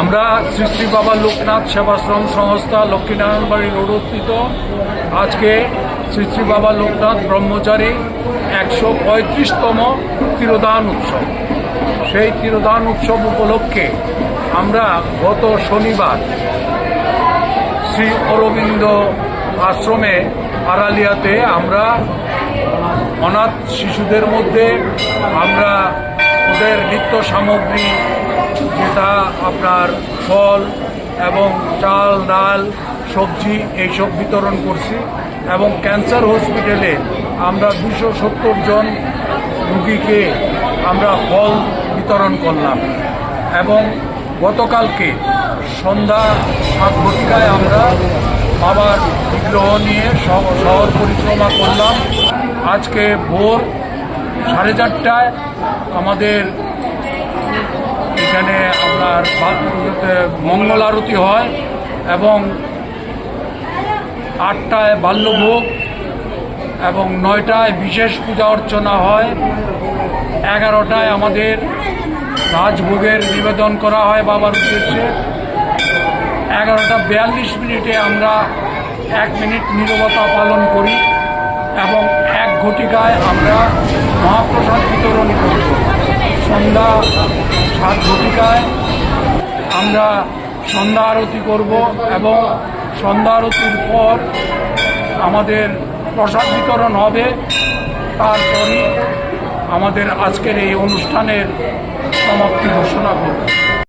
আমরা শ্রী শ্রী বাবা লোকনাথ সেবাশ্রম সংস্থা লক্ষ্মীনারায়ণবাড়ি রোডস্থিত আজকে শ্রী শ্রী বাবা লোকনাথ ব্রহ্মচারী 135তম তিরোধান উৎসব। সেই তিরোধান উৎসব উপলক্ষে আমরা গত শনিবার শ্রী অরবিন্দ আশ্রমে আড়ালিয়াতে আমরা অনাথ শিশুদের মধ্যে আমরা ওদের নিত্য সামগ্রী, যেটা আপনার ফল এবং চাল ডাল সবজি এইসব বিতরণ করছি এবং ক্যান্সার হসপিটালে আমরা 270 জন রুগীকে আমরা ফল বিতরণ করলাম এবং গতকালকে সন্ধ্যা 7 ঘটিকায় আমরা বাবার বিগ্রহ নিয়ে শহর পরিক্রমা করলাম। আজকে ভোর 4:30টায় আমাদের এখানে আপনার মঙ্গল আরতি হয় এবং 8টায় বাল্যভোগ এবং 9টায় বিশেষ পূজা অর্চনা হয়। 11টায় আমাদের রাজভোগের নিবেদন করা হয় বাবার উদ্দেশ্যে। 11:42 আমরা 1 মিনিট নীরবতা পালন করি এবং 1 ঘটিকায় আমরা মহাপ্রসাদ বিতরণ করব। সন্ধ্যা 7 ঘটিকায় আমরা সন্ধ্যা আরতি করব এবং সন্ধ্যা আরতির পর আমাদের প্রসাদ বিতরণ হবে। তারপরই আমাদের আজকের এই অনুষ্ঠানের সমাপ্তি ঘোষণা করব।